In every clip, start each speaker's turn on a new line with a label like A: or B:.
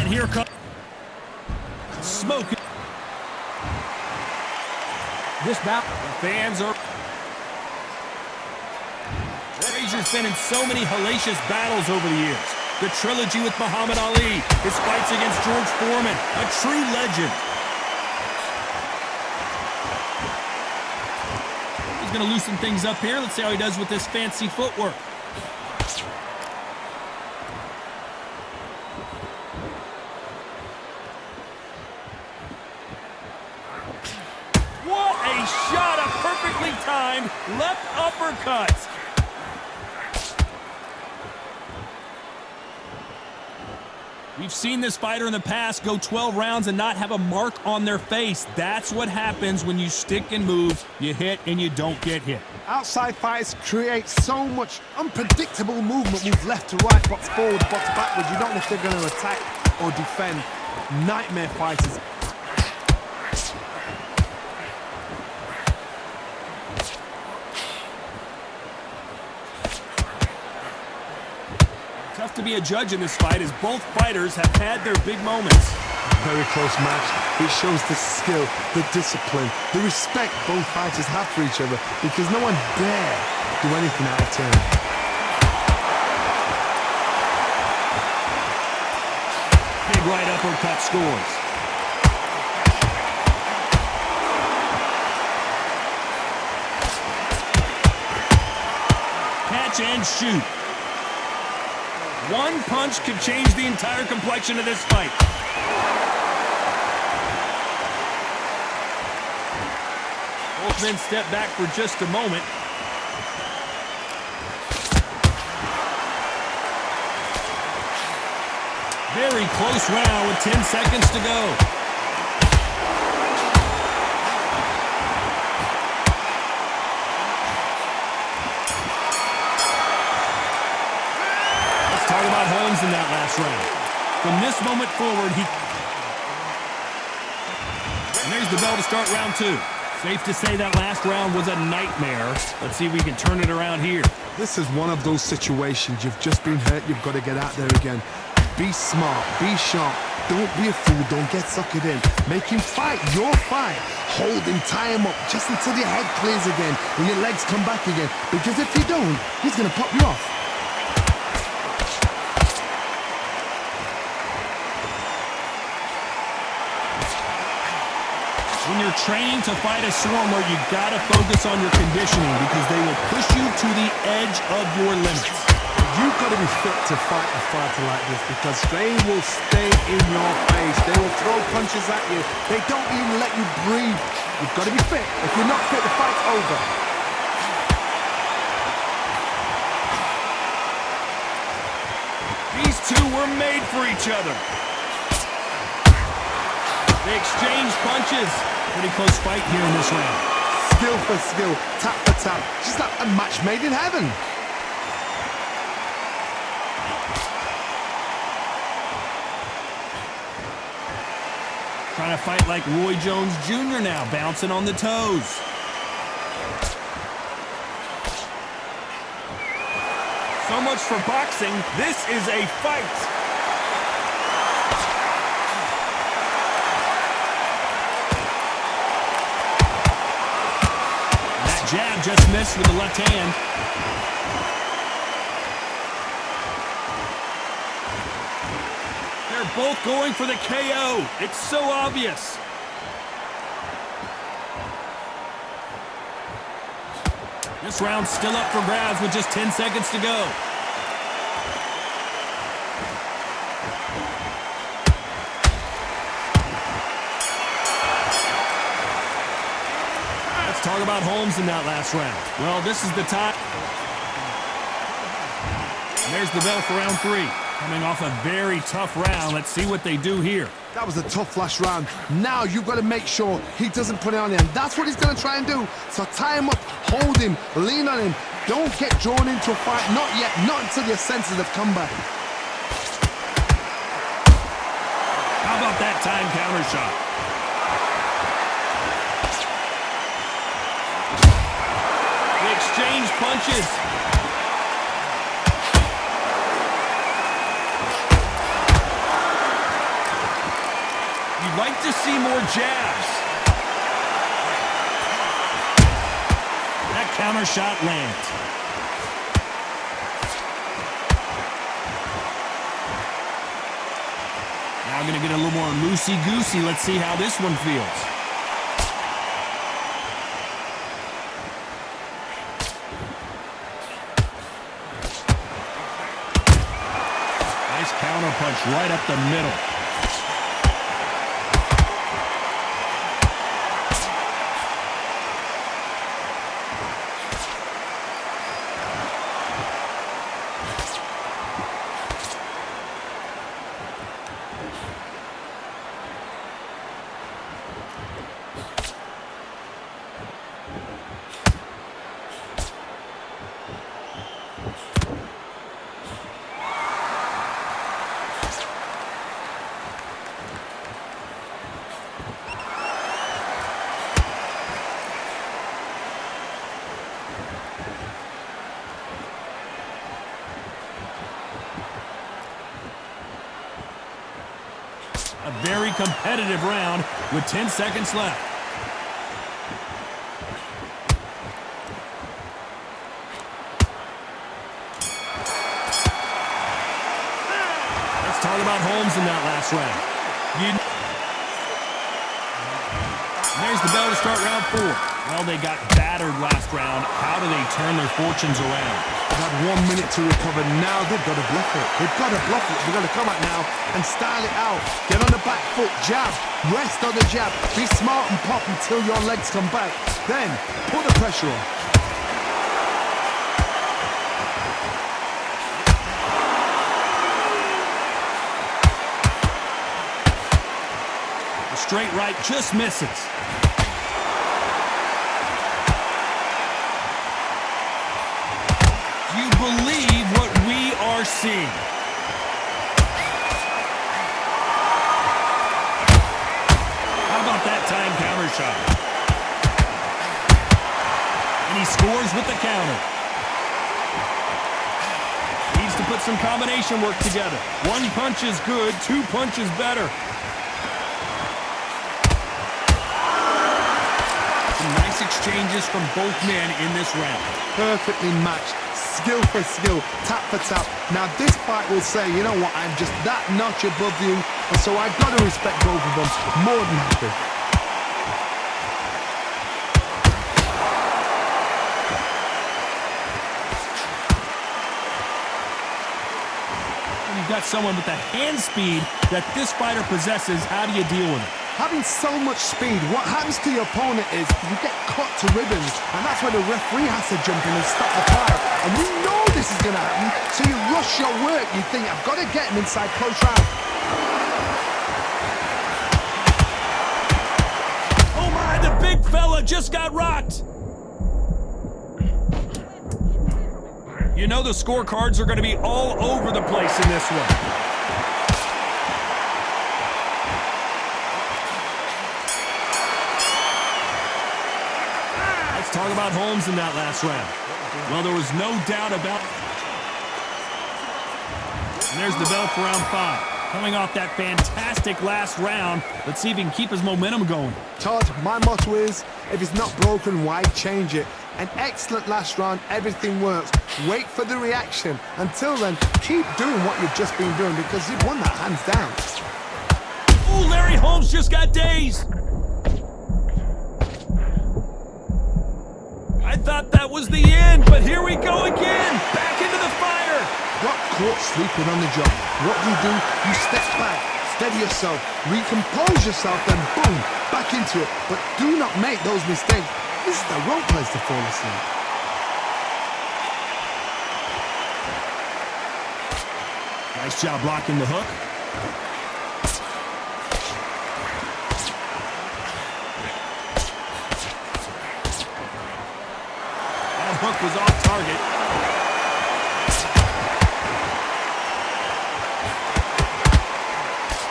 A: And here comes smoke. This bout, the fans are. Frazier's been in so many hellacious battles over the years. The trilogy with Muhammad Ali, his fights against George Foreman, a true legend. He's going to loosen things up here. Let's see how he does with this fancy footwork. What a shot, a perfectly timed left uppercut. We've seen this fighter in the past go 12 rounds and not have a mark on their face. That's what happens when you stick and move. You hit and you don't get hit.
B: Outside fighters create so much unpredictable movement. Move left to right, box forward, box backwards. You don't know if they're going to attack or defend. Nightmare fighters.
A: Tough to be a judge in this fight as both fighters have had their big moments.
B: Very close match. It shows the skill, the discipline, the respect both fighters have for each other because no one dare do anything out of turn.
A: Big right uppercut scores. Catch and shoot. One punch could change the entire complexion of this fight. Both men step back for just a moment. Very close round with 10 seconds to go. Talk about Holmes in that last round. From this moment forward, and there's the bell to start round two. Safe to say that last round was a nightmare. Let's see if we can turn it around here.
B: This is one of those situations. You've just been hurt. You've got to get out there again. Be smart. Be sharp. Don't be a fool. Don't get suckered in. Make him fight your fight. Hold him, tie him up just until your head clears again and your legs come back again. Because if you don't, he's going to pop you off.
A: When you're training to fight a swarmer, you gotta focus on your conditioning because they will push you to the edge of your limits.
B: You've got to be fit to fight a fighter like this because they will stay in your face. They will throw punches at you. They don't even let you breathe. You've got to be fit. If you're not fit, the fight's over.
A: These two were made for each other. They exchange punches. Pretty close fight here in this round.
B: Skill for skill, tap for tap. Just like a match made in heaven.
A: Trying to fight like Roy Jones Jr. now, bouncing on the toes. So much for boxing. This is a fight. Jab just missed with the left hand. They're both going for the KO. It's so obvious. This round's still up for grabs with just 10 seconds to go. Talk about Holmes in that last round. Well, this is the time. And there's the bell for round three. Coming off a very tough round. Let's see what they do here.
B: That was a tough last round. Now you've got to make sure he doesn't put it on him. That's what he's going to try and do. So tie him up, hold him, lean on him. Don't get drawn into a fight. Not yet. Not until your senses have come back.
A: How about that time counter shot? Exchange punches. Like to see more jabs. That counter shot lands. Now going to get a little more loosey-goosey. Let's see how this one feels. Nice counter punch right up the middle. A very competitive round with 10 seconds left. Let's talk about Holmes in that last round. There's the bell to start round 4. Well, they got battered last round. How do they turn their fortunes around?
B: They've had 1 minute to recover. Now they've got to bluff it. They've got to bluff it. They've got to come out now and style it out. Get on the back foot, jab, rest on the jab. Be smart and pop until your legs come back. Then put the pressure on.
A: The straight right just misses. Do you believe what we are seeing? How about that time counter shot? And he scores with the counter. Needs to put some combination work together. 1 punch is good, 2 punches better. Some nice exchanges from both men in this round.
B: Perfectly matched. Skill for skill, tap for tap. Now this fight will say, you know what, I'm just that notch above you, and so I've got to respect both of them more than happy.
A: When you've got someone with the hand speed that this fighter possesses, how do you deal with it?
B: Having so much speed, what happens to your opponent is you get cut to ribbons, and that's where the referee has to jump in and stop the fight. And you know this is going to happen, so you rush your work. You think, I've got to get him inside close round.
A: Oh my, the big fella just got rocked. You know the scorecards are going to be all over the place in this one. Let's talk about Holmes in that last round. Well, there was no doubt about it. And there's the bell for round 5. Coming off that fantastic last round, let's see if he can keep his momentum going.
B: Todd, my motto is, if it's not broken, why change it? An excellent last round, everything works. Wait for the reaction. Until then, keep doing what you've just been doing because you've won that hands down.
A: Oh, Larry Holmes just got dazed. I thought that was the end, but here we go again. Back into the fire.
B: Got caught sleeping on the job. What do? You step back, steady yourself, recompose yourself, then boom, back into it. But do not make those mistakes. This is the wrong place to fall asleep.
A: Nice job blocking the hook. Hook was off target.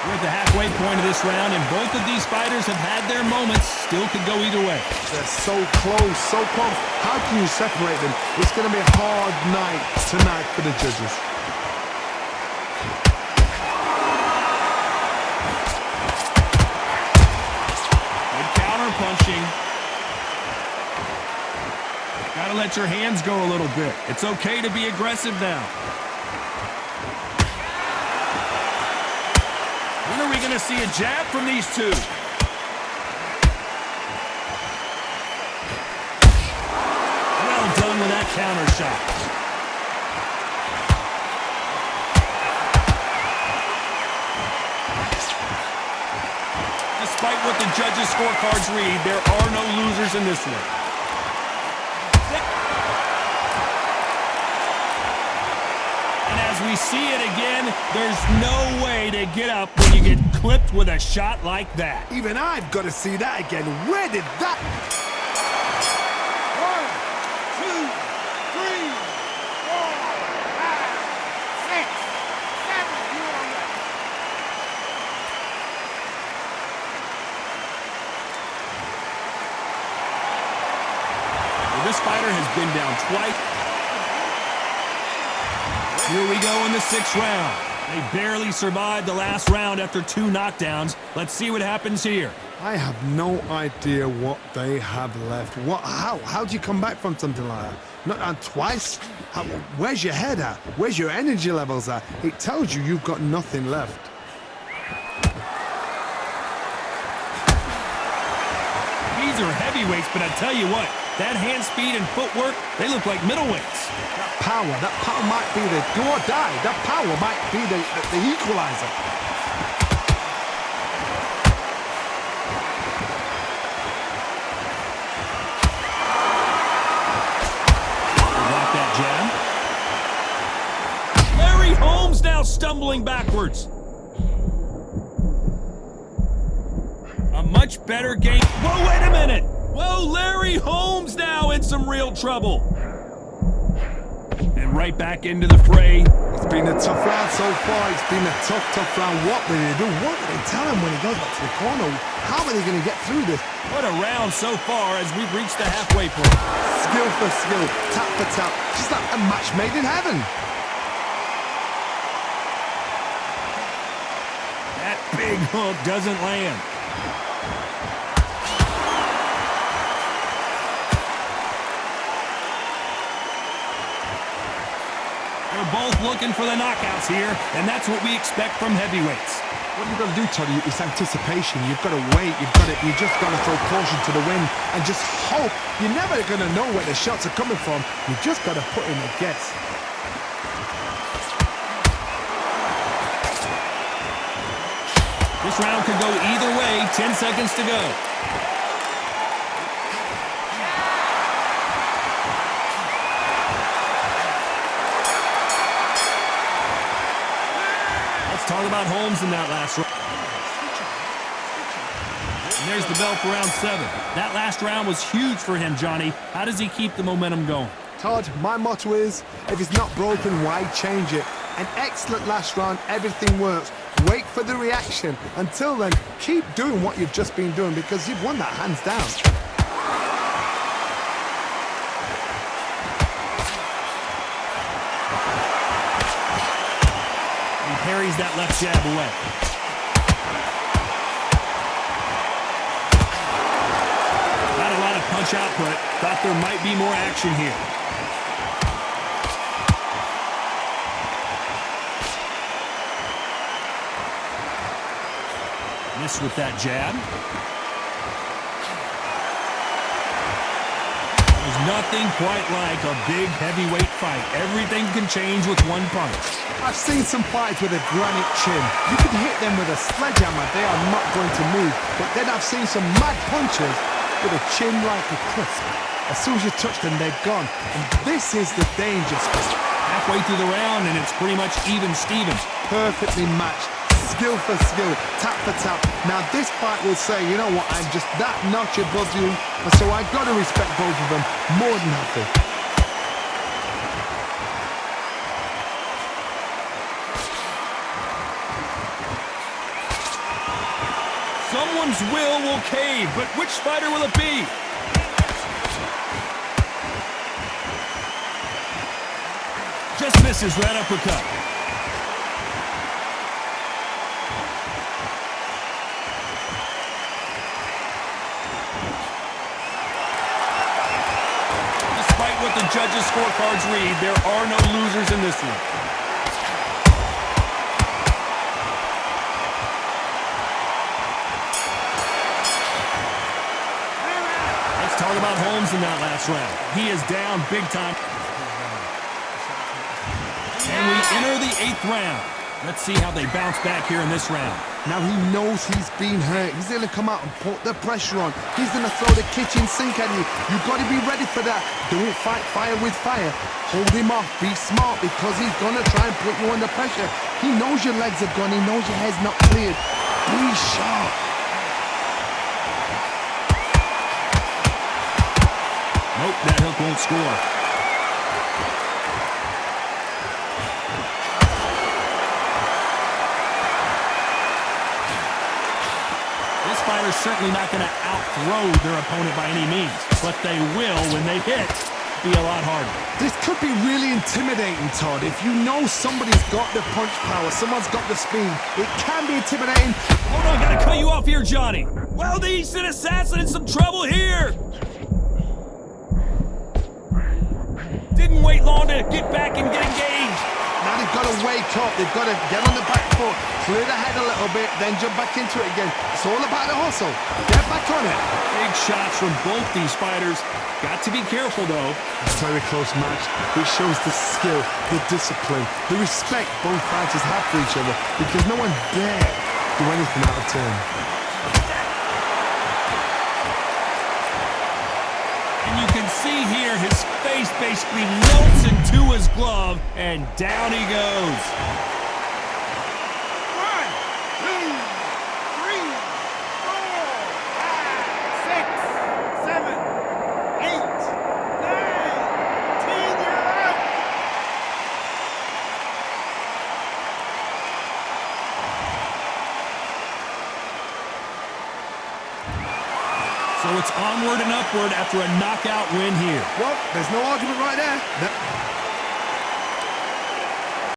A: We're at the halfway point of this round, and both of these fighters have had their moments. Still could go either way.
B: They're so close, so close. How can you separate them? It's going to be a hard night tonight for the judges.
A: Gotta let your hands go a little bit. It's okay to be aggressive now. When are we going to see a jab from these two? Well done with that counter shot. Despite what the judges' scorecards read, there are no losers in this one. And as we see it again, there's no way to get up when you get clipped with a shot like that.
B: Even I've got to see that again. Where did that...
A: 1, 2, 3, 4, 5, 6, 7. This fighter has been down twice. Here we go in the 6th round. They barely survived the last round after 2 knockdowns. Let's see what happens here.
B: I have no idea what they have left. How do you come back from something like that? Not on twice? Where's your head at? Where's your energy levels at? It tells you you've got nothing left.
A: These are heavyweights, but I tell you what, that hand speed and footwork, they look like middleweights.
B: That power might be the do or die. That power might be the equalizer.
A: Block that jab. Larry Holmes now stumbling backwards. A much better game. Whoa, wait a minute. Whoa, Larry Holmes now in some real trouble. And right back into the fray.
B: It's been a tough round so far. It's been a tough round. What will they do? What will they tell him when he goes back to the corner? How are they going to get through this?
A: What a round so far as we've reached the halfway point.
B: Skill for skill, tap for tap. Just like a match made in heaven.
A: That big hook doesn't land. They're both looking for the knockouts here, and that's what we expect from heavyweights.
B: What you've got to do, Toddy, is anticipation. You've got to wait. You just got to throw caution to the wind and just hope. You're never going to know where the shots are coming from. You just got to put in a guess.
A: This round could go either way. 10 seconds to go. Talk about Holmes in that last round. And there's the bell for round 7. That last round was huge for him, Johnny. How does he keep the momentum going?
B: Todd, my motto is, if it's not broken, why change it? An excellent last round, everything works. Wait for the reaction. Until then, keep doing what you've just been doing because you've won that hands down.
A: Parries that left jab away. Not a lot of punch output. Thought there might be more action here. Missed with that jab. There's nothing quite like a big heavyweight fight. Everything can change with one punch.
B: I've seen some fights with a granite chin. You could hit them with a sledgehammer, they are not going to move. But then I've seen some mad punchers with a chin like a crisp. As soon as you touch them, they're gone. And this is the danger spot.
A: Halfway through the round, and it's pretty much even Stevens.
B: Perfectly matched. Skill for skill, tap for tap. Now this fight will say, you know what, I'm just that notch above you, and so I got to respect both of them more than happy.
A: Someone's will cave, but which fighter will it be? Just misses right uppercut. Despite what judges' scorecards read, there are no losers in this one. Let's talk about Holmes in that last round. He is down big time. And we enter the 8th round. Let's see how they bounce back here in this round.
B: Now he knows he's been hurt. He's going to come out and put the pressure on. He's going to throw the kitchen sink at you. You've got to be ready for that. Don't fight fire with fire. Hold him off. Be smart because he's going to try and put you under pressure. He knows your legs are gone. He knows your head's not cleared. Be sharp.
A: Nope, that hook won't score. This fighter's certainly not going to out-throw their opponent by any means, but they will, when they hit, be a lot harder.
B: This could be really intimidating, Todd. If you know somebody's got the punch power, someone's got the speed, it can be intimidating.
A: Hold on, gotta cut you off here, Johnny. Well, the Eastern Assassin in some trouble here. Didn't wait long to get back and get engaged.
B: Now they've got to wake up. They've got to get on the back foot, clear the head a little bit, then jump back into it again. It's all about the hustle. Get back on it.
A: Big shots from both these fighters. Got to be careful, though.
B: It's a very close match. It shows the skill, the discipline, the respect both fighters have for each other because no one dare do anything out of turn.
A: And you can see here his face basically melts into his glove, and down he goes.
C: 1, 2, 3, 4, 5, 6, 7, 8, 9, 10, you're out.
A: So it's onward and upward after a knockout win here.
B: Well, there's no argument right there.